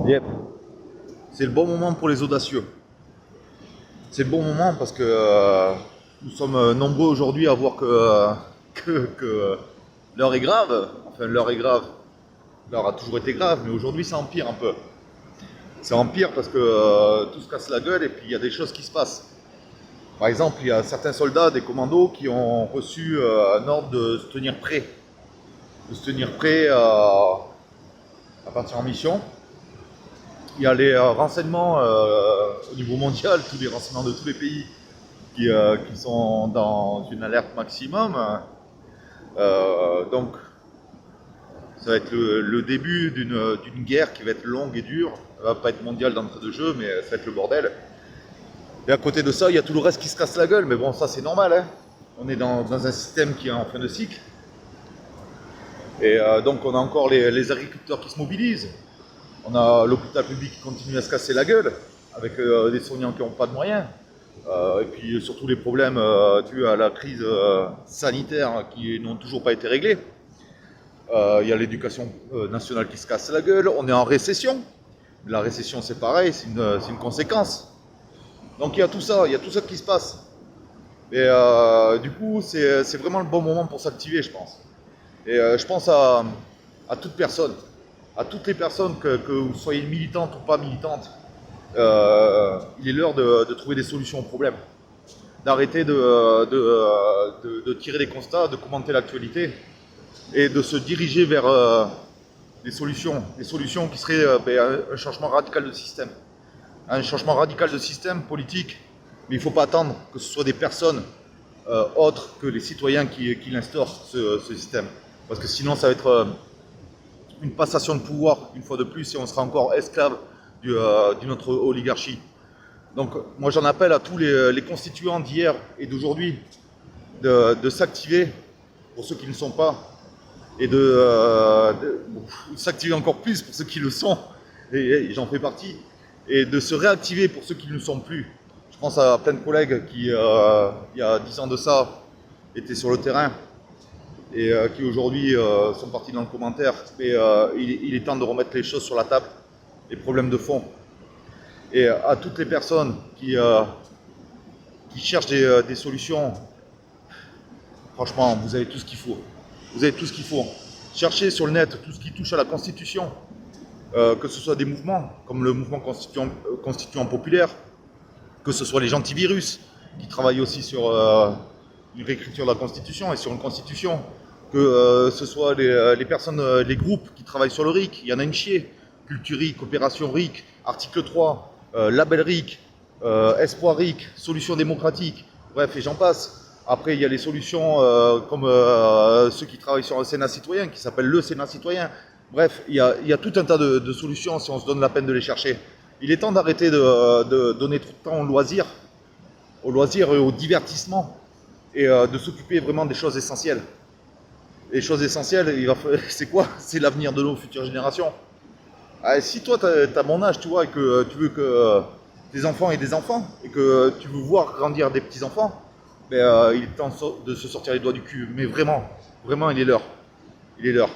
Yep. C'est le bon moment pour les audacieux. C'est le bon moment parce que nous sommes nombreux aujourd'hui à voir que l'heure est grave. Enfin, l'heure est grave. L'heure a toujours été grave, mais aujourd'hui ça empire un peu. Ça empire parce que tout se casse la gueule et puis il y a des choses qui se passent. Par exemple, il y a certains soldats, des commandos, qui ont reçu un ordre de se tenir prêt. De se tenir prêt à partir en mission. Il y a les renseignements au niveau mondial, tous les renseignements de tous les pays qui sont dans une alerte maximum. Donc, ça va être le début d'une guerre qui va être longue et dure. Elle va pas être mondiale d'entrée de jeu, mais ça va être le bordel. Et à côté de ça, il y a tout le reste qui se casse la gueule. Mais bon, ça c'est normal. Hein. On est dans un système qui est en fin de cycle. Et donc on a encore les agriculteurs qui se mobilisent. On a l'hôpital public qui continue à se casser la gueule, avec des soignants qui n'ont pas de moyens. Et puis surtout les problèmes dus à la crise sanitaire qui n'ont toujours pas été réglés. Il y a l'éducation nationale qui se casse la gueule. On est en récession. La récession c'est pareil, c'est une conséquence. Donc il y a tout ça qui se passe. Et du coup c'est vraiment le bon moment pour s'activer, je pense. Et je pense à toute personne. À toutes les personnes, que vous soyez militantes ou pas militantes, il est l'heure de trouver des solutions aux problèmes. D'arrêter de tirer des constats, de commenter l'actualité et de se diriger vers des solutions qui seraient un changement radical de système. Un changement radical de système politique, mais il ne faut pas attendre que ce soit des personnes autres que les citoyens qui l'instaurent, ce système. Parce que sinon ça va être une passation de pouvoir, une fois de plus, et on sera encore esclave d'une autre oligarchie. Donc moi j'en appelle à tous les constituants d'hier et d'aujourd'hui de s'activer, pour ceux qui ne le sont pas, et de s'activer encore plus pour ceux qui le sont, et j'en fais partie, et de se réactiver pour ceux qui ne le sont plus. Je pense à plein de collègues qui, il y a 10 ans de ça, étaient sur le terrain, et qui aujourd'hui sont partis dans le commentaire. Mais il est temps de remettre les choses sur la table, les problèmes de fond. Et à toutes les personnes qui cherchent des solutions, franchement, vous avez tout ce qu'il faut. Vous avez tout ce qu'il faut. Cherchez sur le net tout ce qui touche à la Constitution, que ce soit des mouvements, comme le mouvement constituant populaire, que ce soit les gentivirus, qui travaillent aussi sur une réécriture de la Constitution et sur une Constitution, que ce soit les personnes, les groupes qui travaillent sur le RIC, il y en a une chier, Culture RIC, Opération RIC, Article 3, Label RIC, Espoir RIC, Solutions démocratiques, bref, et j'en passe. Après, il y a les solutions comme ceux qui travaillent sur un Sénat citoyen, qui s'appelle le Sénat citoyen. Bref, il y a tout un tas de solutions si on se donne la peine de les chercher. Il est temps d'arrêter de donner trop de temps au loisir et au divertissement, et de s'occuper vraiment des choses essentielles. Les choses essentielles, c'est quoi? C'est l'avenir de nos futures générations. Si toi, tu as mon âge, tu vois, et que tu veux que tes enfants aient des enfants, et que tu veux voir grandir des petits-enfants, il est temps de se sortir les doigts du cul. Mais vraiment, vraiment, il est l'heure. Il est l'heure.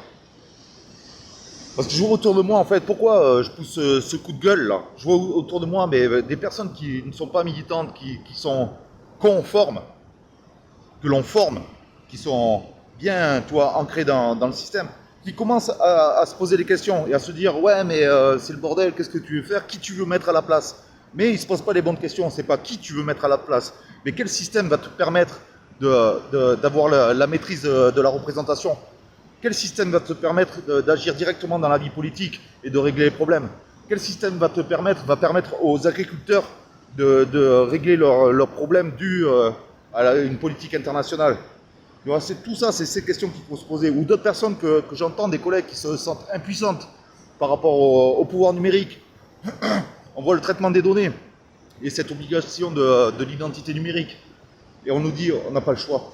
Parce que je vois autour de moi, en fait, pourquoi je pousse ce coup de gueule, là? Je vois autour de moi des personnes qui ne sont pas militantes, qui sont conformes, que l'on forme, qui sont bien, ancrés dans le système, qui commencent à se poser des questions et à se dire « Ouais, mais c'est le bordel, qu'est-ce que tu veux faire? Qui tu veux mettre à la place ?» Mais ils ne se posent pas les bonnes questions, c'est pas qui tu veux mettre à la place, mais quel système va te permettre d'avoir la maîtrise de la représentation. Quel système va te permettre d'agir directement dans la vie politique et de régler les problèmes? Quel système va permettre aux agriculteurs de régler leurs problèmes dus à une politique internationale? C'est tout ça, c'est ces questions qu'il faut se poser. Ou d'autres personnes que j'entends, des collègues qui se sentent impuissantes par rapport au pouvoir numérique. On voit le traitement des données et cette obligation de l'identité numérique. Et on nous dit, on n'a pas le choix.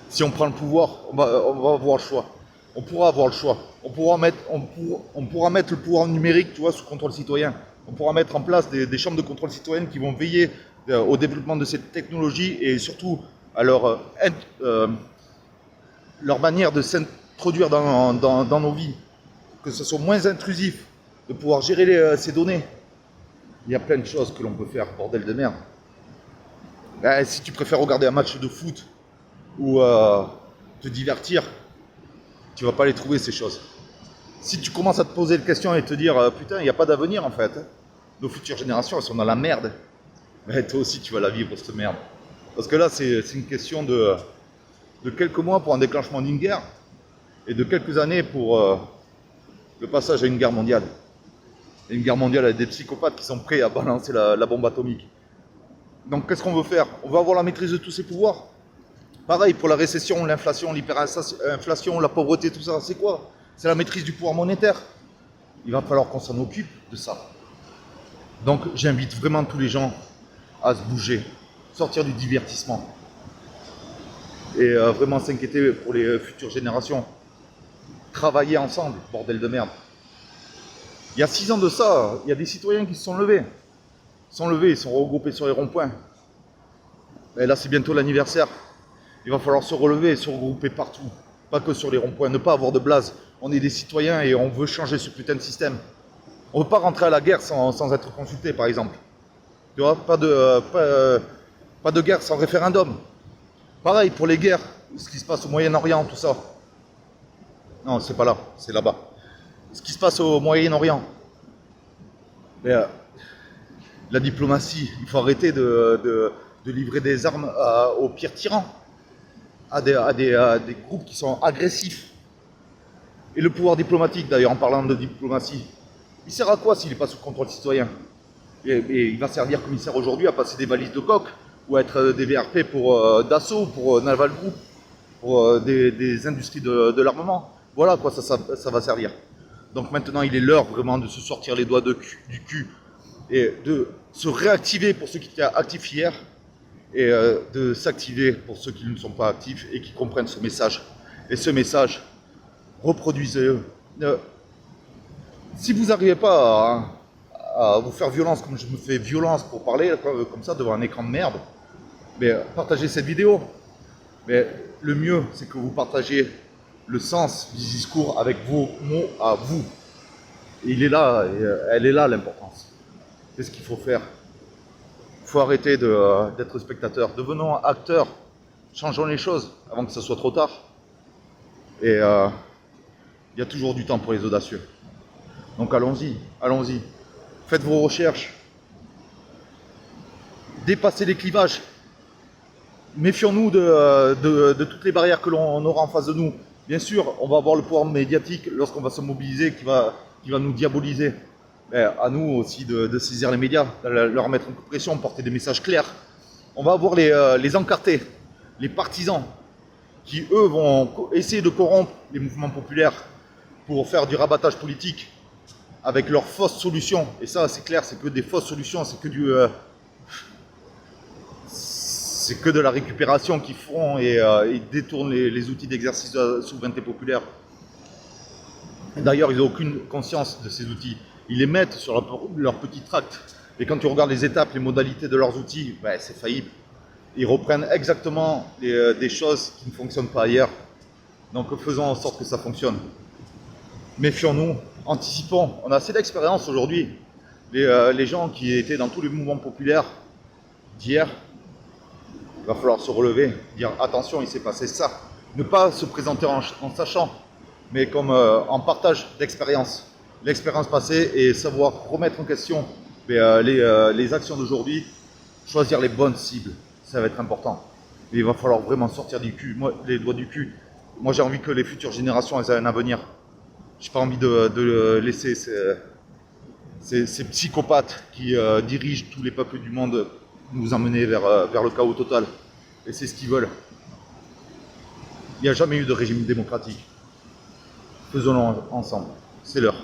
Si on prend le pouvoir, on va avoir le choix. On pourra avoir le choix. On pourra mettre le pouvoir numérique, sous contrôle citoyen. On pourra mettre en place des chambres de contrôle citoyen qui vont veiller au développement de cette technologie et surtout à leur manière de s'introduire dans nos vies. que ce soit moins intrusif, de pouvoir gérer ces données. Il y a plein de choses que l'on peut faire, bordel de merde. Ben, si tu préfères regarder un match de foot ou te divertir, tu vas pas les trouver ces choses. Si tu commences à te poser des questions et te dire putain, il n'y a pas d'avenir en fait, nos futures générations elles sont dans la merde, ben, toi aussi tu vas la vivre cette merde. Parce que là c'est une question de quelques mois pour un déclenchement d'une guerre et de quelques années pour le passage à une guerre mondiale. Et une guerre mondiale avec des psychopathes qui sont prêts à balancer la bombe atomique. Donc qu'est-ce qu'on veut faire? On veut avoir la maîtrise de tous ces pouvoirs. Pareil pour la récession, l'inflation, l'hyperinflation, la pauvreté, tout ça, c'est quoi? C'est la maîtrise du pouvoir monétaire. Il va falloir qu'on s'en occupe de ça. Donc j'invite vraiment tous les gens à se bouger, sortir du divertissement et vraiment s'inquiéter pour les futures générations. Travailler ensemble, bordel de merde. Il y a 6 ans de ça, il y a des citoyens qui se sont levés. Ils sont regroupés sur les ronds-points. Et là c'est bientôt l'anniversaire. Il va falloir se relever et se regrouper partout. Pas que sur les ronds-points, ne pas avoir de blase. On est des citoyens et on veut changer ce putain de système. On ne veut pas rentrer à la guerre sans être consulté, par exemple. Tu vois, pas de guerre sans référendum. Pareil pour les guerres, ce qui se passe au Moyen-Orient, tout ça. Non, c'est pas là, c'est là-bas. Ce qui se passe au Moyen-Orient. La diplomatie, il faut arrêter de livrer des armes aux pires tyrans, à des groupes qui sont agressifs. Et le pouvoir diplomatique, d'ailleurs, en parlant de diplomatie, il sert à quoi s'il n'est pas sous contrôle citoyen? Et il va servir comme il sert aujourd'hui à passer des valises de coq ou à être des VRP pour Dassault, pour Naval Group, pour des industries de l'armement. Voilà à quoi ça va servir. Donc maintenant, il est l'heure vraiment de se sortir les doigts du cul et de se réactiver pour ceux qui étaient actifs hier et de s'activer pour ceux qui ne sont pas actifs et qui comprennent ce message. Et ce message, reproduisez-le. Si vous n'arrivez pas à vous faire violence comme je me fais violence pour parler comme ça devant un écran de merde, mais partagez cette vidéo. Mais le mieux, c'est que vous partagez le sens du discours avec vos mots à vous. Et elle est là l'importance. C'est ce qu'il faut faire. Il faut arrêter d'être spectateur. Devenons acteurs. Changeons les choses avant que ce soit trop tard. Et il y a toujours du temps pour les audacieux. Donc allons-y, allons-y. Faites vos recherches. Dépassez les clivages. Méfions-nous de toutes les barrières que l'on aura en face de nous. Bien sûr, on va avoir le pouvoir médiatique lorsqu'on va se mobiliser qui va nous diaboliser. Mais à nous aussi de saisir les médias, de leur mettre une pression, porter des messages clairs. On va avoir les encartés, les partisans, qui eux vont essayer de corrompre les mouvements populaires pour faire du rabattage politique avec leurs fausses solutions. Et ça, c'est clair, c'est que des fausses solutions, c'est que de la récupération qu'ils font et ils détournent les outils d'exercice de la souveraineté populaire. D'ailleurs, ils n'ont aucune conscience de ces outils. Ils les mettent sur leur petit tract. Et quand tu regardes les étapes, les modalités de leurs outils, ben, c'est faillible. Ils reprennent exactement des choses qui ne fonctionnent pas ailleurs. Donc faisons en sorte que ça fonctionne. Méfions-nous, anticipons. On a assez d'expérience aujourd'hui. Les gens qui étaient dans tous les mouvements populaires d'hier, il va falloir se relever, dire attention, il s'est passé ça. Ne pas se présenter en sachant, mais comme en partage d'expérience. L'expérience passée et savoir remettre en question les actions d'aujourd'hui, choisir les bonnes cibles, ça va être important. Et il va falloir vraiment sortir les doigts du cul. Moi j'ai envie que les futures générations elles aient un avenir. J'ai pas envie de laisser ces psychopathes qui dirigent tous les peuples du monde nous emmener vers le chaos total. Et c'est ce qu'ils veulent. Il n'y a jamais eu de régime démocratique. Faisons-le ensemble. C'est l'heure.